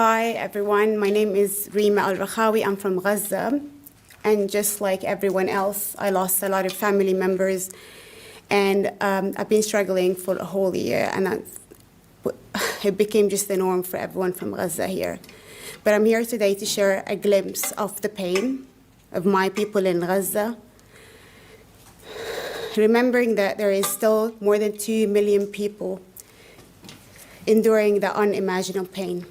Hi, everyone. My name is Reem Al Rikhawi. I'm from Gaza. And just like everyone else, I lost a lot of family members. And I've been struggling for a whole year. And it became just the norm for everyone from Gaza here. But I'm here today to share a glimpse of the pain of my people in Gaza, remembering that there is still more than 2 million people enduring the unimaginable pain.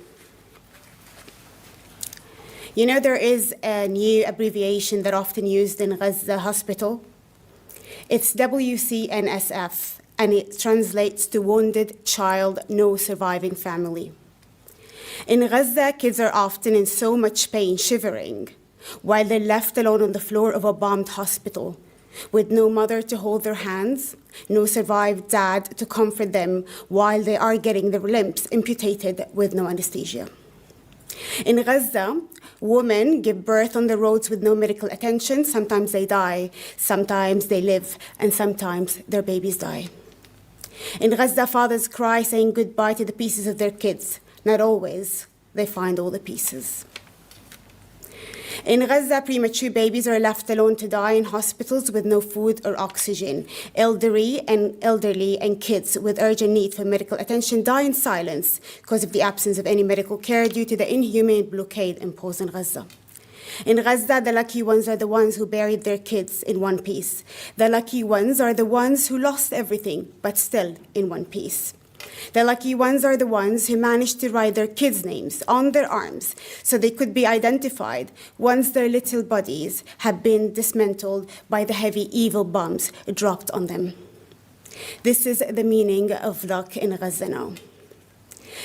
You know, there is a new abbreviation that often used in Gaza hospital. It's WCNSF, and it translates to Wounded Child, No Surviving Family. In Gaza, kids are often in so much pain, shivering, while they're left alone on the floor of a bombed hospital, with no mother to hold their hands, no survived dad to comfort them while they are getting their limbs amputated with no anesthesia. In Gaza, women give birth on the roads with no medical attention. Sometimes they die, sometimes they live, and sometimes their babies die. In Gaza, fathers cry saying goodbye to the pieces of their kids. Not always. They find all the pieces. In Gaza, premature babies are left alone to die in hospitals with no food or oxygen. Elderly and kids with urgent need for medical attention die in silence because of the absence of any medical care due to the inhumane blockade imposed on Gaza. In Gaza, the lucky ones are the ones who buried their kids in one piece. The lucky ones are the ones who lost everything, but still in one piece. The lucky ones are the ones who managed to write their kids' names on their arms so they could be identified once their little bodies had been dismantled by the heavy evil bombs dropped on them. This is the meaning of luck in Gaza now.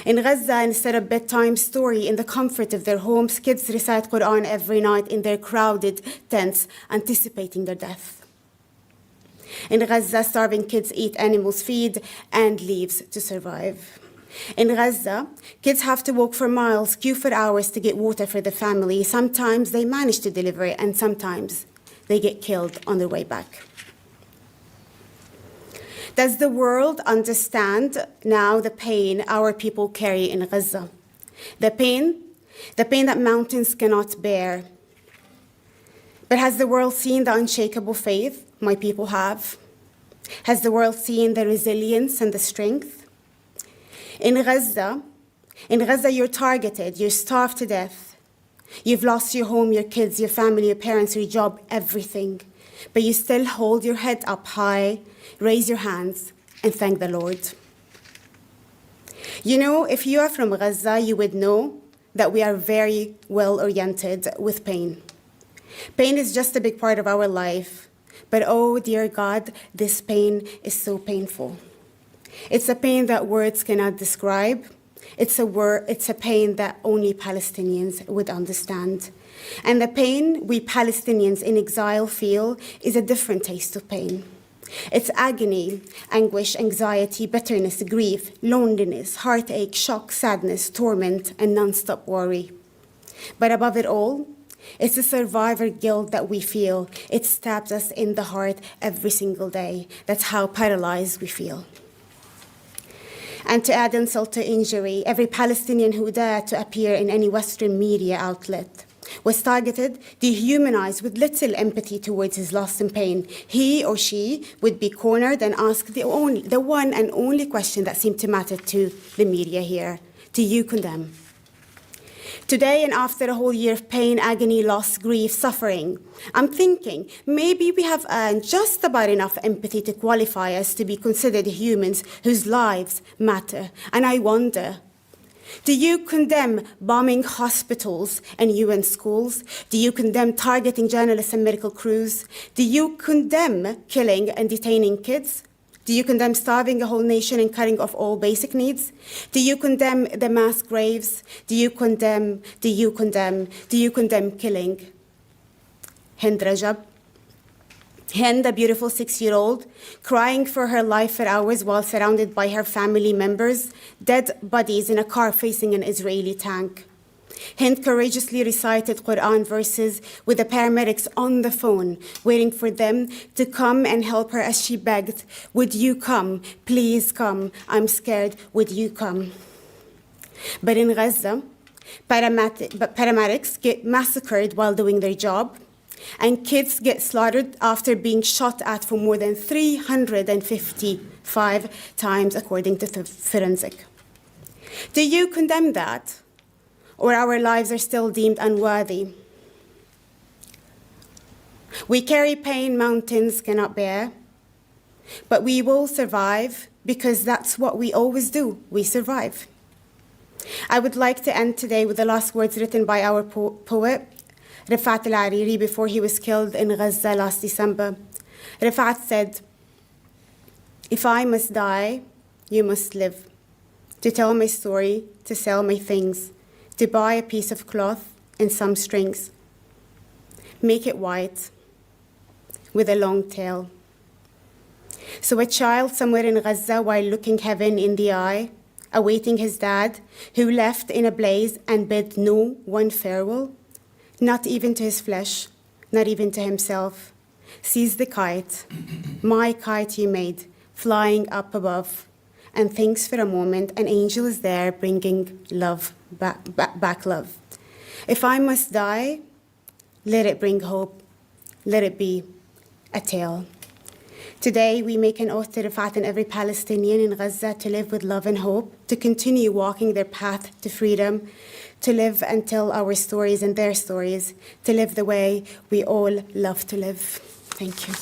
In Gaza, instead of bedtime story in the comfort of their homes, kids recite Quran every night in their crowded tents, anticipating their death. In Gaza, starving kids eat animals' feed and leaves to survive. In Gaza, kids have to walk for miles, queue for hours to get water for their family. Sometimes they manage to deliver it, and sometimes they get killed on their way back. Does the world understand now the pain our people carry in Gaza? The pain that mountains cannot bear. But has the world seen the unshakable faith my people have? Has the world seen the resilience and the strength? In Gaza, you're targeted, you're starved to death. You've lost your home, your kids, your family, your parents, your job, everything. But you still hold your head up high, raise your hands, and thank the Lord. You know, if you are from Gaza, you would know that we are very well-oriented with pain. Pain is just a big part of our life. But oh, dear God, this pain is so painful. It's a pain that words cannot describe. It's a pain that only Palestinians would understand. And the pain we Palestinians in exile feel is a different taste of pain. It's agony, anguish, anxiety, bitterness, grief, loneliness, heartache, shock, sadness, torment, and non-stop worry. But above it all, it's the survivor guilt that we feel. It stabs us in the heart every single day. That's how paralyzed we feel. And to add insult to injury, every Palestinian who dared to appear in any Western media outlet was targeted, dehumanized with little empathy towards his loss and pain. He or she would be cornered and asked the one and only question that seemed to matter to the media here. Do you condemn? Today, and after a whole year of pain, agony, loss, grief, suffering, I'm thinking maybe we have earned just about enough empathy to qualify us to be considered humans whose lives matter. And I wonder, do you condemn bombing hospitals and UN schools? Do you condemn targeting journalists and medical crews? Do you condemn killing and detaining kids? Do you condemn starving a whole nation and cutting off all basic needs? Do you condemn the mass graves? Do you condemn killing? Hind Rajab, Hind, a beautiful 6-year-old, crying for her life for hours while surrounded by her family members, dead bodies in a car facing an Israeli tank. Hind courageously recited Quran verses with the paramedics on the phone, waiting for them to come and help her as she begged, "Would you come? Please come. I'm scared. Would you come?" But in Gaza, Paramedics get massacred while doing their job, and kids get slaughtered after being shot at for more than 355 times, according to the forensic. Do you condemn that, or our lives are still deemed unworthy? We carry pain mountains cannot bear, but we will survive because that's what we always do. We survive. I would like to end today with the last words written by our poet, Rifat Al-Hariri, before he was killed in Gaza last December. Rifat said, "If I must die, you must live. To tell my story, to sell my things, to buy a piece of cloth and some strings. Make it white with a long tail." So a child somewhere in Gaza, while looking heaven in the eye, awaiting his dad, who left in a blaze and bid no one farewell, not even to his flesh, not even to himself, sees the kite, my kite you made, flying up above, and thinks for a moment an angel is there bringing love, back love. If I must die, let it bring hope, let it be a tale. Today, we make an oath to Rifat and every Palestinian in Gaza to live with love and hope, to continue walking their path to freedom, to live and tell our stories and their stories, to live the way we all love to live. Thank you.